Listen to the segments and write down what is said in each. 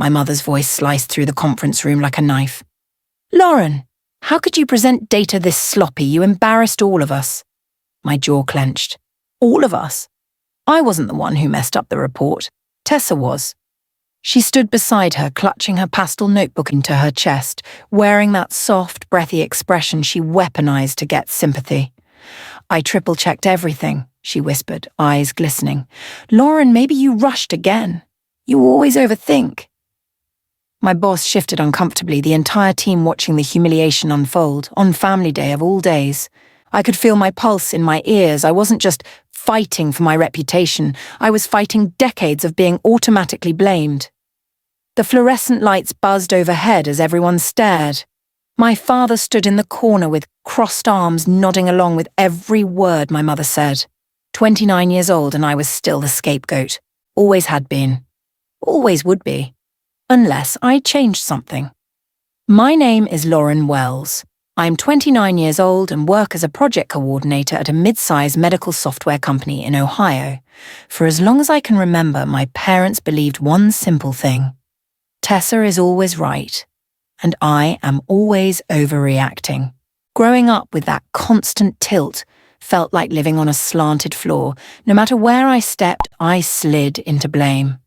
My mother's voice sliced through the conference room like a knife. "Lauren, how could you present data this sloppy? You embarrassed all of us." My jaw clenched. All of us? I wasn't the one who messed up the report. Tessa was. She stood beside her, clutching her pastel notebook into her chest, wearing that soft, breathy expression she weaponized to get sympathy. "I triple-checked everything," she whispered, eyes glistening. "Lauren, maybe you rushed again. You always overthink." My boss shifted uncomfortably, the entire team watching the humiliation unfold, on family day of all days. I could feel my pulse in my ears. I wasn't just fighting for my reputation. I was fighting decades of being automatically blamed. The fluorescent lights buzzed overhead as everyone stared. My father stood in the corner with crossed arms, nodding along with every word my mother said. 29 years old and I was still the scapegoat. Always had been. Always would be. Unless I changed something. My name is Lauren Wells. I'm 29 years old and work as a project coordinator at a mid-sized medical software company in Ohio. For as long as I can remember, my parents believed one simple thing. Tessa is always right, and I am always overreacting. Growing up with that constant tilt felt like living on a slanted floor. No matter where I stepped, I slid into blame.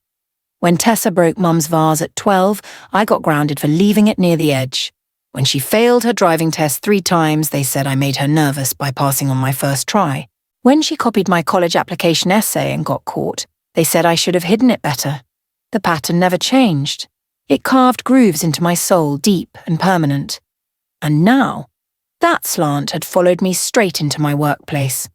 When Tessa broke Mum's vase at 12, I got grounded for leaving it near the edge. When she failed her driving test 3 times, they said I made her nervous by passing on my first try. When she copied my college application essay and got caught, they said I should have hidden it better. The pattern never changed. It carved grooves into my soul, deep and permanent. And now, that slant had followed me straight into my workplace.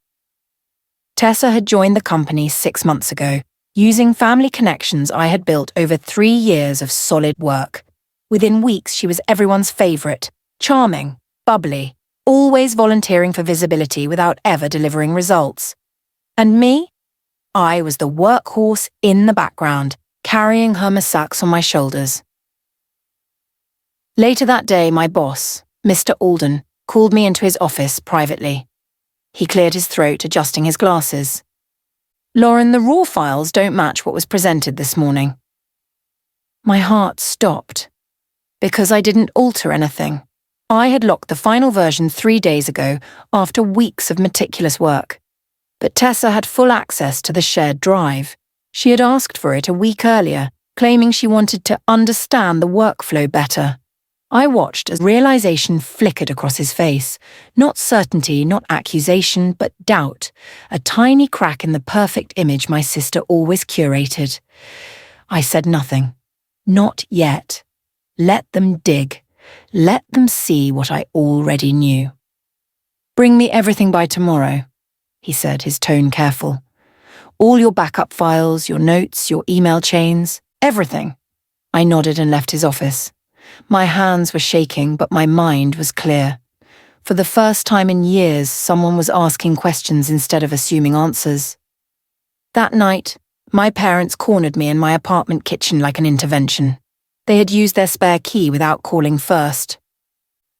Tessa had joined the company 6 months ago, using family connections I had built over 3 years of solid work. Within weeks, she was everyone's favourite, charming, bubbly, always volunteering for visibility without ever delivering results. And me? I was the workhorse in the background, carrying her massacres on my shoulders. Later that day, my boss, Mr. Alden, called me into his office privately. He cleared his throat, adjusting his glasses. "Lauren, the raw files don't match what was presented this morning." My heart stopped. Because I didn't alter anything. I had locked the final version 3 days ago, after weeks of meticulous work. But Tessa had full access to the shared drive. She had asked for it a week earlier, claiming she wanted to understand the workflow better. I watched as realization flickered across his face. Not certainty, not accusation, but doubt. A tiny crack in the perfect image my sister always curated. I said nothing. Not yet. Let them dig. Let them see what I already knew. "Bring me everything by tomorrow," he said, his tone careful. "All your backup files, your notes, your email chains, everything." I nodded and left his office. My hands were shaking, but my mind was clear. For the first time in years, someone was asking questions instead of assuming answers. That night, my parents cornered me in my apartment kitchen like an intervention. They had used their spare key without calling first.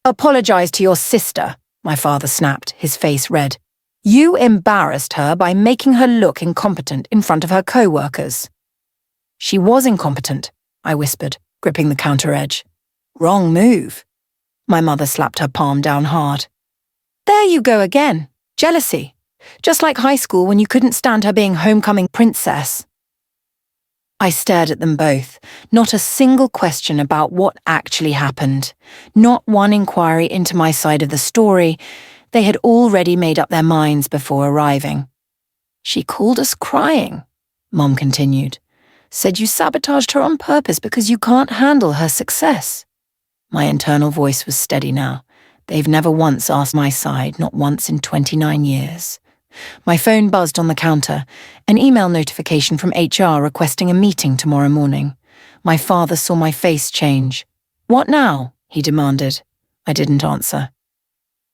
"Apologize to your sister," my father snapped, his face red. "You embarrassed her by making her look incompetent in front of her co-workers." "She was incompetent," I whispered, gripping the counter edge. "Wrong move." My mother slapped her palm down hard. "There you go again. Jealousy. Just like high school when you couldn't stand her being homecoming princess." I stared at them both, not a single question about what actually happened, not one inquiry into my side of the story. They had already made up their minds before arriving. "She called us crying," Mom continued. "Said you sabotaged her on purpose because you can't handle her success." My internal voice was steady now. They've never once asked my side, not once in 29 years. My phone buzzed on the counter, an email notification from HR requesting a meeting tomorrow morning. My father saw my face change. "What now?" he demanded. I didn't answer.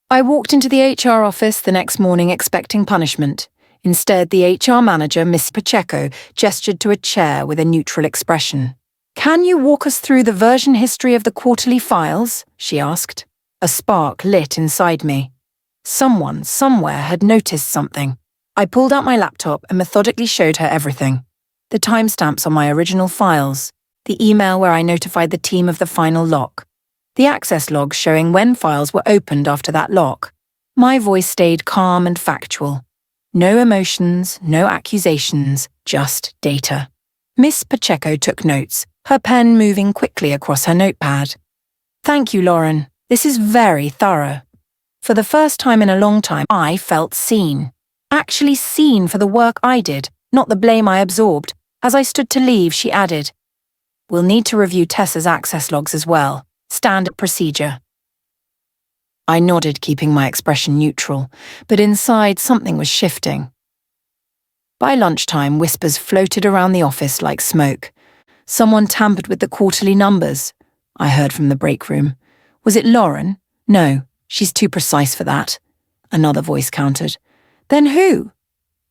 I walked into the HR office the next morning expecting punishment. Instead, the HR manager, Miss Pacheco, gestured to a chair with a neutral expression. "Can you walk us through the version history of the quarterly files?" she asked. A spark lit inside me. Someone, somewhere, had noticed something. I pulled out my laptop and methodically showed her everything. The timestamps on my original files, the email where I notified the team of the final lock, the access logs showing when files were opened after that lock. My voice stayed calm and factual. No emotions, no accusations, just data. Miss Pacheco took notes, her pen moving quickly across her notepad. Thank you, Lauren. This is very thorough. For the first time in a long time, I felt seen. Actually seen for the work I did, not the blame I absorbed. As I stood to leave, she added, "We'll need to review Tessa's access logs as well. Standard procedure." I nodded, keeping my expression neutral, but inside something was shifting. By lunchtime, whispers floated around the office like smoke. Someone tampered with the quarterly numbers, I heard from the break room. Was it Lauren? No, she's too precise for that. Another voice countered. Then who?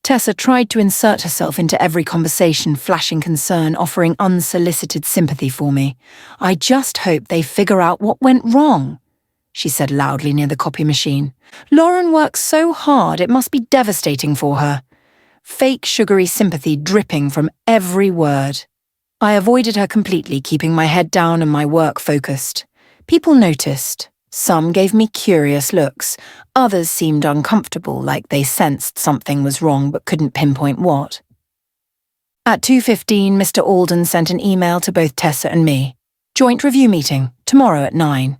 Tessa tried to insert herself into every conversation, flashing concern, offering unsolicited sympathy for me. I just hope they figure out what went wrong, she said loudly near the copy machine. Lauren works so hard, it must be devastating for her. Fake sugary sympathy dripping from every word. I avoided her completely, keeping my head down and my work focused. People noticed. Some gave me curious looks. Others seemed uncomfortable, like they sensed something was wrong but couldn't pinpoint what. At 2:15, Mr. Alden sent an email to both Tessa and me. Joint review meeting, tomorrow at 9.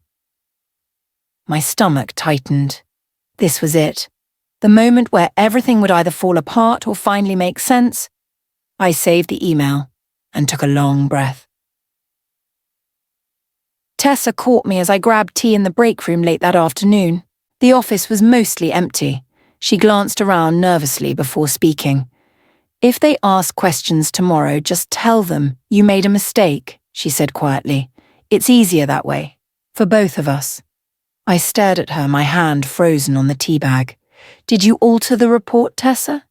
My stomach tightened. This was it. The moment where everything would either fall apart or finally make sense. I saved the email and took a long breath. Tessa caught me as I grabbed tea in the break room late that afternoon. The office was mostly empty. She glanced around nervously before speaking. If they ask questions tomorrow, just tell them you made a mistake, she said quietly. It's easier that way, for both of us. I stared at her, my hand frozen on the tea bag. Did you alter the report, Tessa?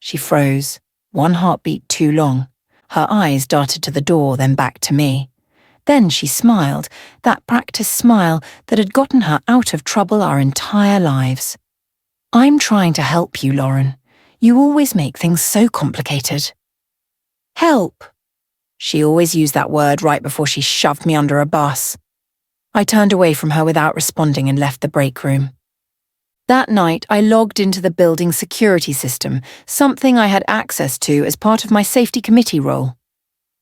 She froze, one heartbeat too long. Her eyes darted to the door, then back to me. Then she smiled, that practiced smile that had gotten her out of trouble our entire lives. I'm trying to help you, Lauren. You always make things so complicated. Help. She always used that word right before she shoved me under a bus. I turned away from her without responding and left the break room. That night, I logged into the building security system, something I had access to as part of my safety committee role.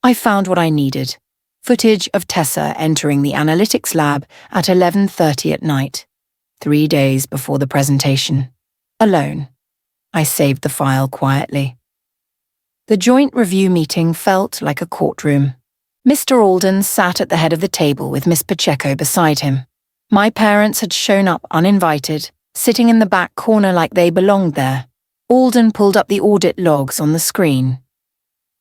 I found what I needed. Footage of Tessa entering the analytics lab at 11:30 at night, 3 days before the presentation. Alone. I saved the file quietly. The joint review meeting felt like a courtroom. Mr. Alden sat at the head of the table with Miss Pacheco beside him. My parents had shown up uninvited, sitting in the back corner like they belonged there. Alden pulled up the audit logs on the screen.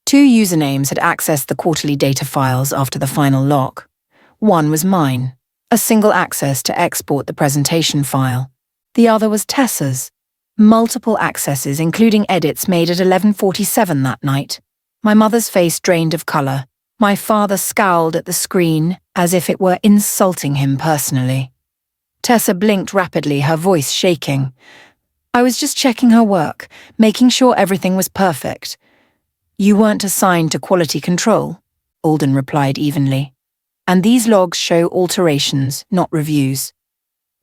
2 usernames had accessed the quarterly data files after the final lock. One was mine, a single access to export the presentation file. The other was Tessa's. Multiple accesses, including edits made at 11:47 that night. My mother's face drained of colour. My father scowled at the screen as if it were insulting him personally. Tessa blinked rapidly, her voice shaking. I was just checking her work, making sure everything was perfect. You weren't assigned to quality control, Alden replied evenly. And these logs show alterations, not reviews.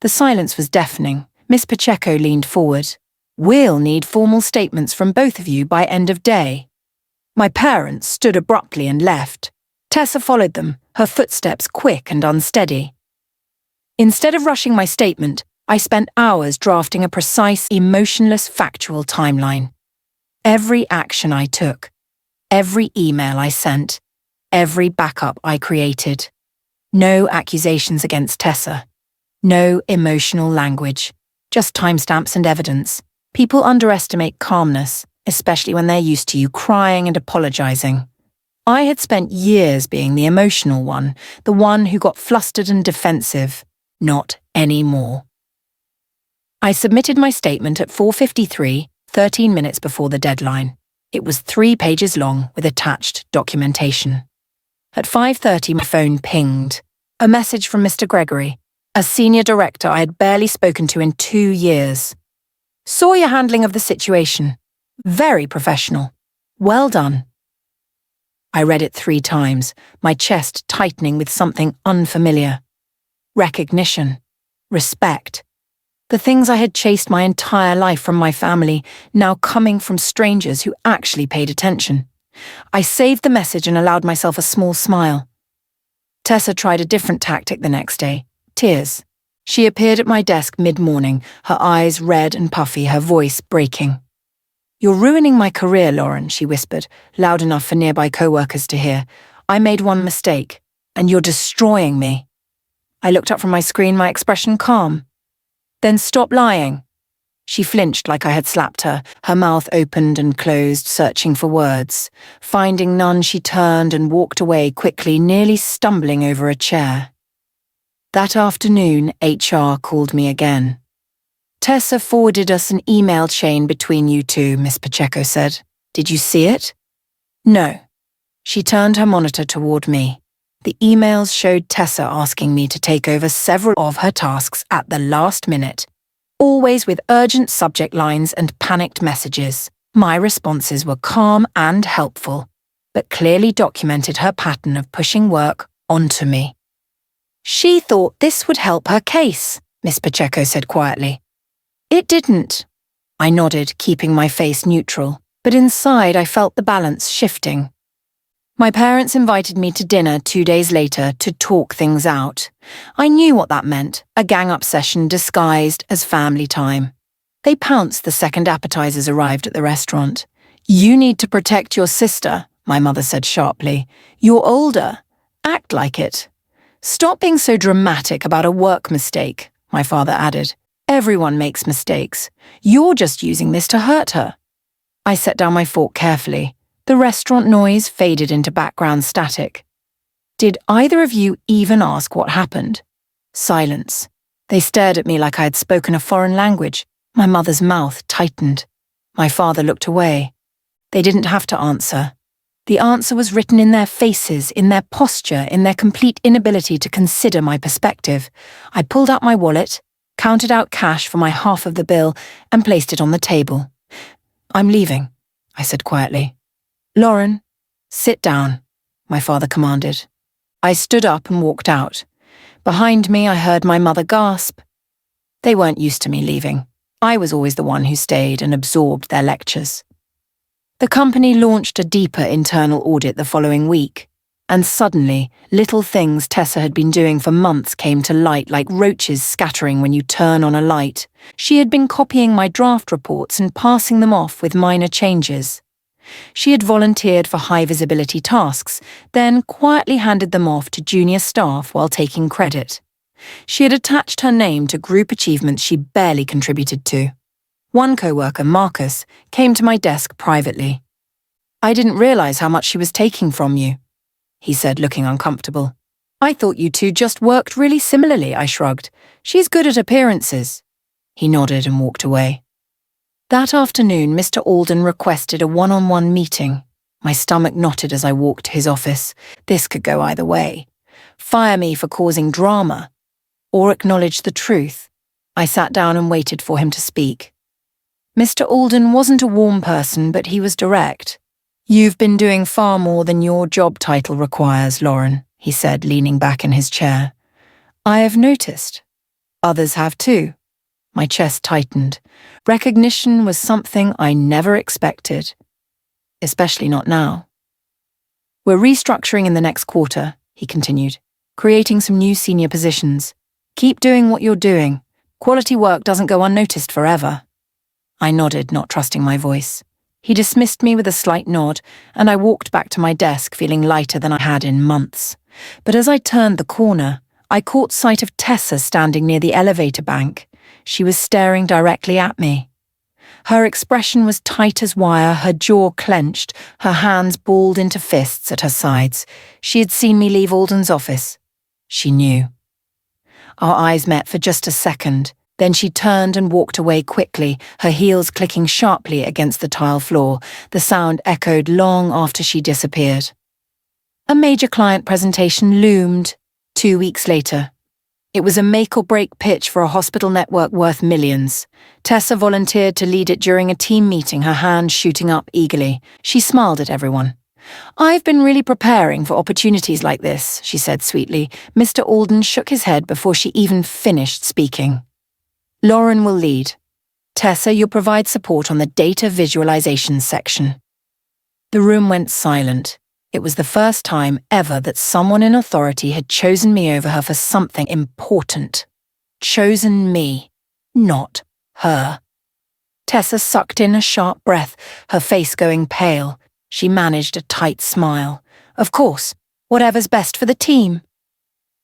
The silence was deafening. Miss Pacheco leaned forward. We'll need formal statements from both of you by end of day. My parents stood abruptly and left. Tessa followed them, her footsteps quick and unsteady. Instead of rushing my statement, I spent hours drafting a precise, emotionless, factual timeline. Every action I took, every email I sent, every backup I created. No accusations against Tessa. No emotional language. Just timestamps and evidence. People underestimate calmness, especially when they're used to you crying and apologizing. I had spent years being the emotional one, the one who got flustered and defensive. Not anymore. I submitted my statement at 4:53, 13 minutes before the deadline. It was 3 pages long with attached documentation. At 5:30, my phone pinged. A message from Mr. Gregory, a senior director I had barely spoken to in 2 years. Saw your handling of the situation. Very professional. Well done. I read it 3 times, my chest tightening with something unfamiliar. Recognition. Respect. The things I had chased my entire life from my family, now coming from strangers who actually paid attention. I saved the message and allowed myself a small smile. Tessa tried a different tactic the next day. Tears. She appeared at my desk mid-morning, her eyes red and puffy, her voice breaking. "You're ruining my career, Lauren," she whispered, loud enough for nearby co-workers to hear. "I made one mistake, and you're destroying me." I looked up from my screen, my expression calm. "Then stop lying." She flinched like I had slapped her, her mouth opened and closed, searching for words. Finding none, she turned and walked away quickly, nearly stumbling over a chair. That afternoon, HR called me again. "Tessa forwarded us an email chain between you two," Miss Pacheco said. "Did you see it?" "No." She turned her monitor toward me. The emails showed Tessa asking me to take over several of her tasks at the last minute, always with urgent subject lines and panicked messages. My responses were calm and helpful, but clearly documented her pattern of pushing work onto me. "She thought this would help her case," Miss Pacheco said quietly. "It didn't." I nodded, keeping my face neutral, but inside I felt the balance shifting. My parents invited me to dinner 2 days later to talk things out. I knew what that meant, a gang-up session disguised as family time. They pounced the second appetizers arrived at the restaurant. "You need to protect your sister," my mother said sharply. "You're older. Act like it." "Stop being so dramatic about a work mistake," my father added. "Everyone makes mistakes. You're just using this to hurt her." I set down my fork carefully. The restaurant noise faded into background static. "Did either of you even ask what happened?" Silence. They stared at me like I had spoken a foreign language. My mother's mouth tightened. My father looked away. They didn't have to answer. The answer was written in their faces, in their posture, in their complete inability to consider my perspective. I pulled out my wallet, counted out cash for my half of the bill, and placed it on the table. "I'm leaving," I said quietly. "Lauren, sit down," my father commanded. I stood up and walked out. Behind me, I heard my mother gasp. They weren't used to me leaving. I was always the one who stayed and absorbed their lectures. The company launched a deeper internal audit the following week, and suddenly, little things Tessa had been doing for months came to light like roaches scattering when you turn on a light. She had been copying my draft reports and passing them off with minor changes. She had volunteered for high-visibility tasks, then quietly handed them off to junior staff while taking credit. She had attached her name to group achievements she barely contributed to. One co-worker, Marcus, came to my desk privately. "I didn't realize how much she was taking from you," he said, looking uncomfortable. "I thought you two just worked really similarly," I shrugged. "She's good at appearances." He nodded and walked away. That afternoon, Mr. Alden requested a one-on-one meeting. My stomach knotted as I walked to his office. This could go either way. Fire me for causing drama, or acknowledge the truth. I sat down and waited for him to speak. Mr. Alden wasn't a warm person, but he was direct. "You've been doing far more than your job title requires, Lauren," he said, leaning back in his chair. "I have noticed. Others have too." My chest tightened. Recognition was something I never expected. Especially not now. "We're restructuring in the next quarter," he continued, "creating some new senior positions. Keep doing what you're doing. Quality work doesn't go unnoticed forever." I nodded, not trusting my voice. He dismissed me with a slight nod, and I walked back to my desk feeling lighter than I had in months. But as I turned the corner, I caught sight of Tessa standing near the elevator bank. She was staring directly at me. Her expression was tight as wire, her jaw clenched, her hands balled into fists at her sides. She had seen me leave Alden's office. She knew. Our eyes met for just a second, then she turned and walked away quickly, her heels clicking sharply against the tile floor. The sound echoed long after she disappeared. A major client presentation loomed 2 weeks later. It was a make-or-break pitch for a hospital network worth millions. Tessa volunteered to lead it during a team meeting, her hands shooting up eagerly. She smiled at everyone. I've been really preparing for opportunities like this, she said sweetly. Mr. Alden shook his head before she even finished speaking. Lauren will lead. Tessa, you'll provide support on the data visualization section. The room went silent. It was the first time ever that someone in authority had chosen me over her for something important. Chosen me, not her. Tessa sucked in a sharp breath, her face going pale. She managed a tight smile. Of course, whatever's best for the team.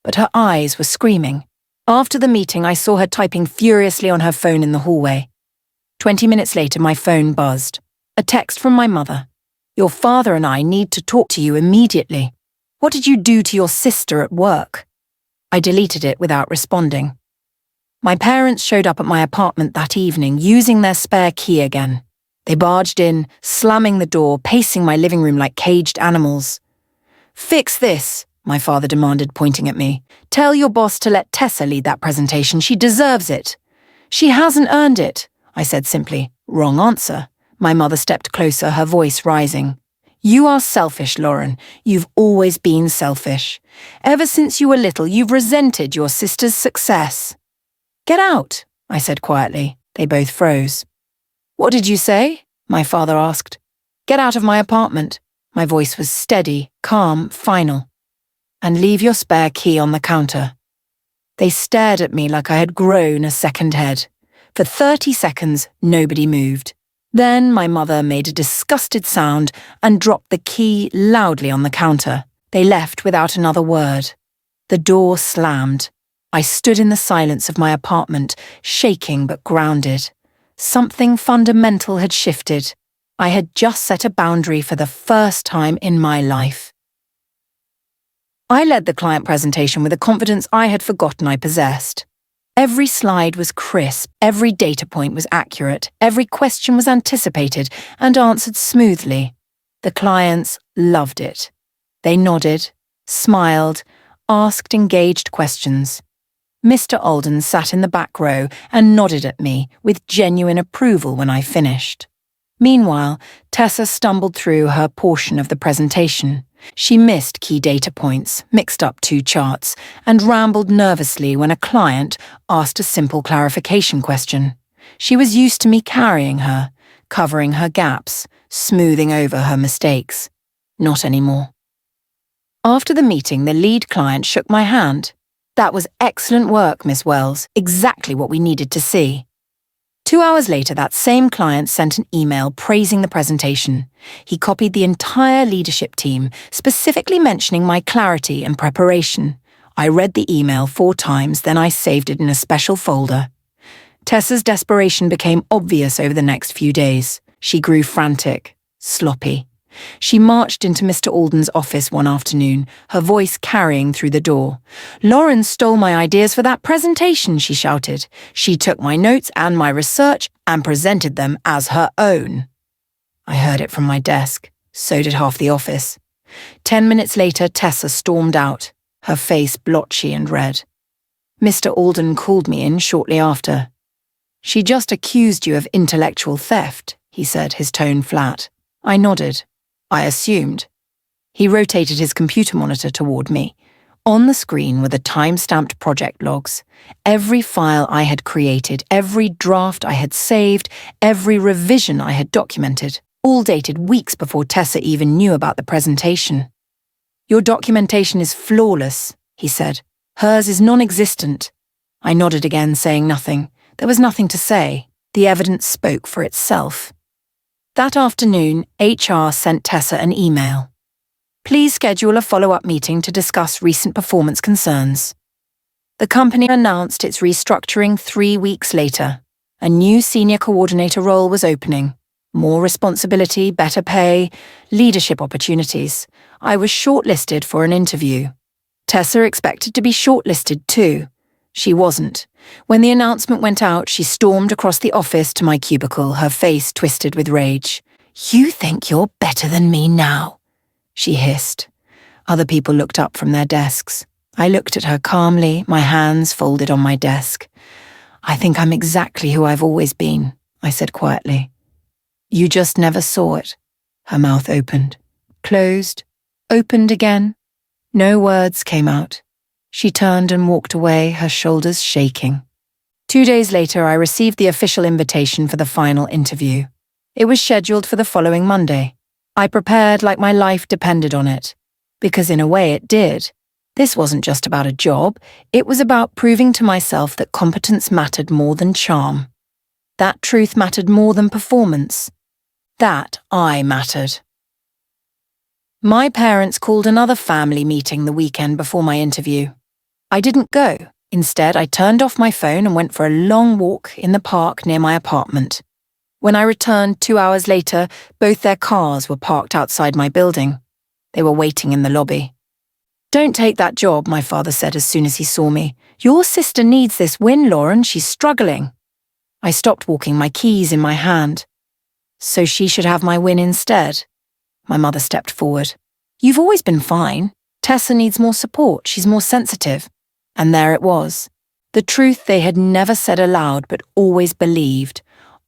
But her eyes were screaming. After the meeting, I saw her typing furiously on her phone in the hallway. 20 minutes later, my phone buzzed. A text from my mother. Your father and I need to talk to you immediately. What did you do to your sister at work? I deleted it without responding. My parents showed up at my apartment that evening, using their spare key again. They barged in, slamming the door, pacing my living room like caged animals. Fix this, my father demanded, pointing at me. Tell your boss to let Tessa lead that presentation. She deserves it. She hasn't earned it, I said simply. Wrong answer. My mother stepped closer, her voice rising. You are selfish, Lauren. You've always been selfish. Ever since you were little, you've resented your sister's success. Get out, I said quietly. They both froze. What did you say? My father asked. Get out of my apartment. My voice was steady, calm, final. And leave your spare key on the counter. They stared at me like I had grown a second head. For 30 seconds, nobody moved. Then my mother made a disgusted sound and dropped the key loudly on the counter. They left without another word. The door slammed. I stood in the silence of my apartment, shaking but grounded. Something fundamental had shifted. I had just set a boundary for the first time in my life. I led the client presentation with a confidence I had forgotten I possessed. Every slide was crisp, every data point was accurate, every question was anticipated and answered smoothly. The clients loved it. They nodded, smiled, asked engaged questions. Mr. Alden sat in the back row and nodded at me with genuine approval when I finished. Meanwhile, Tessa stumbled through her portion of the presentation. She missed key data points, mixed up two charts, and rambled nervously when a client asked a simple clarification question. She was used to me carrying her, covering her gaps, smoothing over her mistakes. Not anymore. After the meeting, the lead client shook my hand. That was excellent work, Miss Wells, exactly what we needed to see. 2 hours later, that same client sent an email praising the presentation. He copied the entire leadership team, specifically mentioning my clarity and preparation. I read the email 4 times, then I saved it in a special folder. Tessa's desperation became obvious over the next few days. She grew frantic, sloppy. She marched into Mr. Alden's office one afternoon, her voice carrying through the door. Lauren stole my ideas for that presentation, she shouted. She took my notes and my research and presented them as her own. I heard it from my desk. So did half the office. 10 minutes later, Tessa stormed out, her face blotchy and red. Mr. Alden called me in shortly after. She just accused you of intellectual theft, he said, his tone flat. I nodded. I assumed. He rotated his computer monitor toward me. On the screen were the time-stamped project logs. Every file I had created, every draft I had saved, every revision I had documented, all dated weeks before Tessa even knew about the presentation. Your documentation is flawless, he said. Hers is non-existent. I nodded again, saying nothing. There was nothing to say. The evidence spoke for itself. That afternoon, HR sent Tessa an email. Please schedule a follow-up meeting to discuss recent performance concerns. The company announced its restructuring 3 weeks later. A new senior coordinator role was opening. More responsibility, better pay, leadership opportunities. I was shortlisted for an interview. Tessa expected to be shortlisted too. She wasn't. When the announcement went out, she stormed across the office to my cubicle, her face twisted with rage. You think you're better than me now, she hissed. Other people looked up from their desks. I looked at her calmly, my hands folded on my desk. I think I'm exactly who I've always been, I said quietly. You just never saw it. Her mouth opened. closed, opened again. No words came out. She turned and walked away, her shoulders shaking. 2 days later, I received the official invitation for the final interview. It was scheduled for the following Monday. I prepared like my life depended on it, because in a way it did. This wasn't just about a job, it was about proving to myself that competence mattered more than charm. That truth mattered more than performance. That I mattered. My parents called another family meeting the weekend before my interview. I didn't go. Instead, I turned off my phone and went for a long walk in the park near my apartment. When I returned 2 hours later, both their cars were parked outside my building. They were waiting in the lobby. "Don't take that job," my father said as soon as he saw me. "Your sister needs this win, Lauren. She's struggling." I stopped walking, my keys in my hand. "So she should have my win instead?" My mother stepped forward. "You've always been fine. Tessa needs more support. She's more sensitive." And there it was. The truth they had never said aloud but always believed.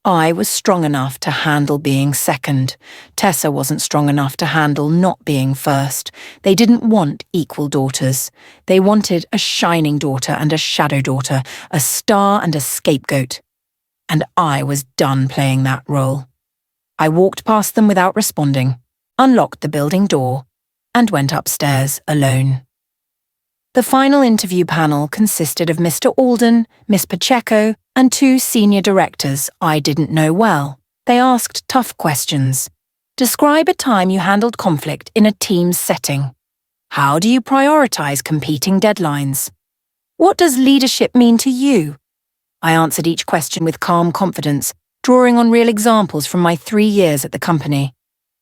I was strong enough to handle being second. Tessa wasn't strong enough to handle not being first. They didn't want equal daughters. They wanted a shining daughter and a shadow daughter, a star and a scapegoat. And I was done playing that role. I walked past them without responding, unlocked the building door, and went upstairs alone. The final interview panel consisted of Mr. Alden, Miss Pacheco, and 2 senior directors I didn't know well. They asked tough questions. Describe a time you handled conflict in a team setting. How do you prioritize competing deadlines? What does leadership mean to you? I answered each question with calm confidence, drawing on real examples from my 3 years at the company.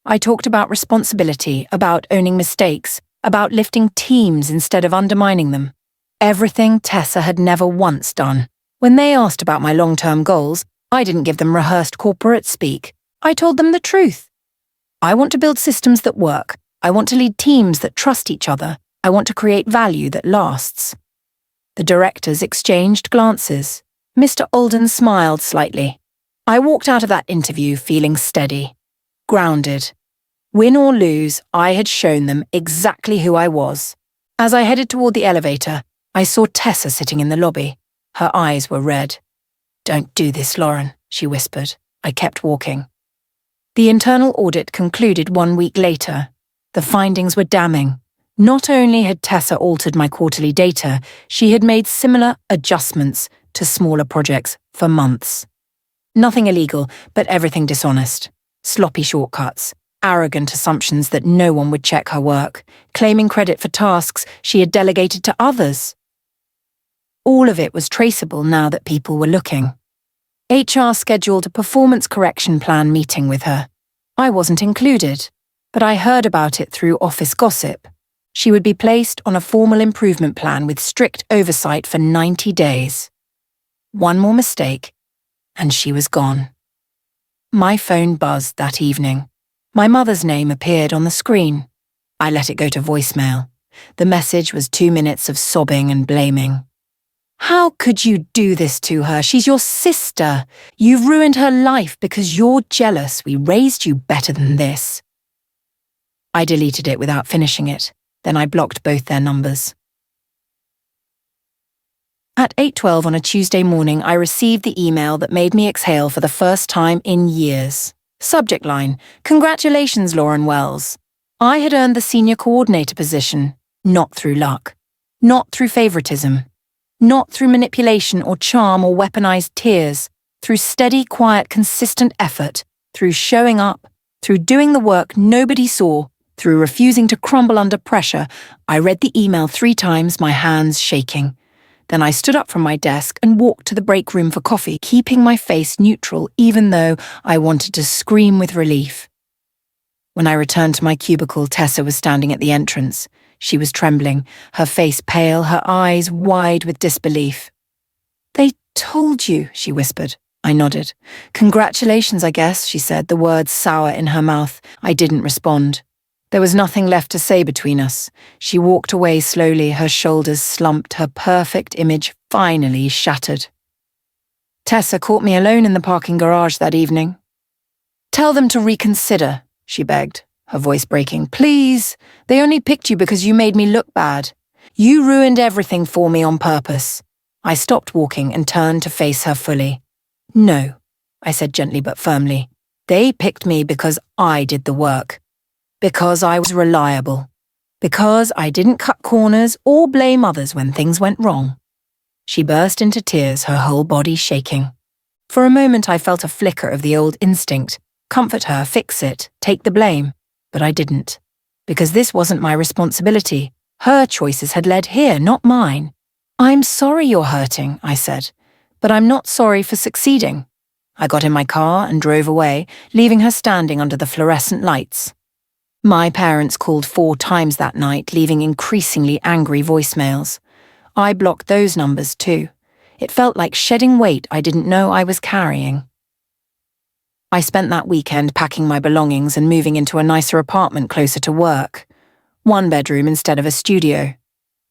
I talked about responsibility, about owning mistakes, about lifting teams instead of undermining them. Everything Tessa had never once done. When they asked about my long-term goals, I didn't give them rehearsed corporate speak. I told them the truth. I want to build systems that work. I want to lead teams that trust each other. I want to create value that lasts. The directors exchanged glances. Mr. Alden smiled slightly. I walked out of that interview feeling steady, grounded. Win or lose, I had shown them exactly who I was. As I headed toward the elevator, I saw Tessa sitting in the lobby. Her eyes were red. "Don't do this, Lauren," she whispered. I kept walking. The internal audit concluded 1 week later. The findings were damning. Not only had Tessa altered my quarterly data, she had made similar adjustments to smaller projects for months. Nothing illegal, but everything dishonest. Sloppy shortcuts. Arrogant assumptions that no one would check her work, claiming credit for tasks she had delegated to others. All of it was traceable now that people were looking. HR scheduled a performance correction plan meeting with her. I wasn't included, but I heard about it through office gossip. She would be placed on a formal improvement plan with strict oversight for 90 days. One more mistake, and she was gone. My phone buzzed that evening. My mother's name appeared on the screen. I let it go to voicemail. The message was 2 minutes of sobbing and blaming. "How could you do this to her? She's your sister. You've ruined her life because you're jealous. We raised you better than this." I deleted it without finishing it. Then I blocked both their numbers. At 8:12 on a Tuesday morning, I received the email that made me exhale for the first time in years. Subject line: "Congratulations, Lauren Wells." I had earned the senior coordinator position, not through luck, not through favoritism, not through manipulation or charm or weaponized tears, through steady, quiet, consistent effort, through showing up, through doing the work nobody saw, through refusing to crumble under pressure. I read the email 3 times, my hands shaking. Then I stood up from my desk and walked to the break room for coffee, keeping my face neutral even though I wanted to scream with relief. When I returned to my cubicle, Tessa was standing at the entrance. She was trembling, her face pale, her eyes wide with disbelief. "They told you," she whispered. I nodded. "Congratulations, I guess," she said, the words sour in her mouth. I didn't respond. There was nothing left to say between us. She walked away slowly, her shoulders slumped, her perfect image finally shattered. Tessa caught me alone in the parking garage that evening. "Tell them to reconsider," she begged. her voice breaking. Please, they only picked you because you made me look bad. You ruined everything for me on purpose. I stopped walking and turned to face her fully. No, I said gently but firmly. They picked me because I did the work. Because I was reliable. Because I didn't cut corners or blame others when things went wrong. She burst into tears, her whole body shaking. For a moment I felt a flicker of the old instinct. Comfort her, fix it, take the blame. But I didn't. Because this wasn't my responsibility. Her choices had led here, not mine. I'm sorry you're hurting, I said. But I'm not sorry for succeeding. I got in my car and drove away, leaving her standing under the fluorescent lights. My parents called 4 times that night, leaving increasingly angry voicemails. I blocked those numbers too. It felt like shedding weight I didn't know I was carrying. I spent that weekend packing my belongings and moving into a nicer apartment closer to work. 1 bedroom instead of a studio.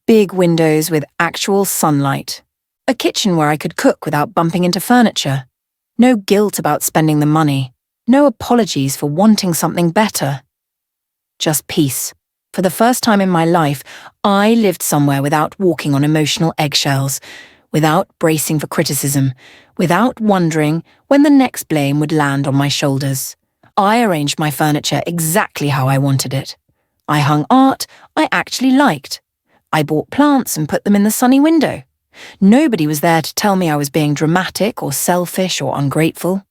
Big windows with actual sunlight. A kitchen where I could cook without bumping into furniture. No guilt about spending the money. No apologies for wanting something better. Just peace. For the first time in my life, I lived somewhere without walking on emotional eggshells, without bracing for criticism, without wondering when the next blame would land on my shoulders. I arranged my furniture exactly how I wanted it. I hung art I actually liked. I bought plants and put them in the sunny window. Nobody was there to tell me I was being dramatic or selfish or ungrateful.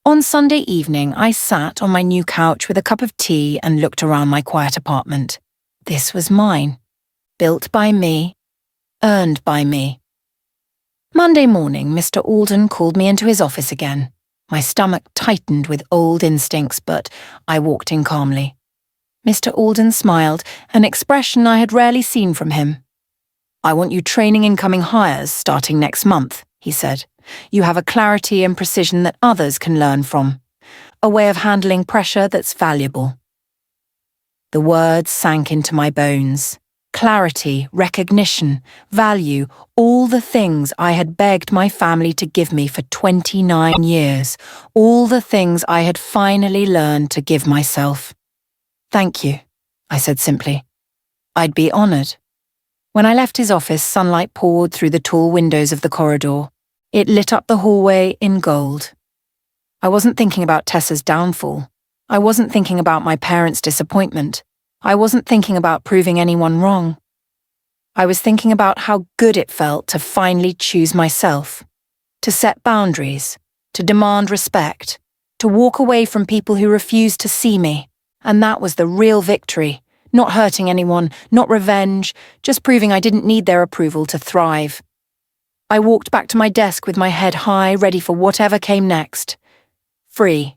On Sunday evening, I sat on my new couch with a cup of tea and looked around my quiet apartment. This was mine. Built by me. Earned by me. Monday morning, Mr. Alden called me into his office again. My stomach tightened with old instincts, but I walked in calmly. Mr. Alden smiled, an expression I had rarely seen from him. I want you training incoming hires starting next month, he said. You have a clarity and precision that others can learn from. A way of handling pressure that's valuable. The words sank into my bones. Clarity, recognition, value, all the things I had begged my family to give me for 29 years. All the things I had finally learned to give myself. Thank you, I said simply. I'd be honoured. When I left his office, sunlight poured through the tall windows of the corridor. It lit up the hallway in gold. I wasn't thinking about Tessa's downfall. I wasn't thinking about my parents' disappointment. I wasn't thinking about proving anyone wrong. I was thinking about how good it felt to finally choose myself, to set boundaries, to demand respect, to walk away from people who refused to see me. And that was the real victory. Not hurting anyone, not revenge, just proving I didn't need their approval to thrive. I walked back to my desk with my head high, ready for whatever came next. Free.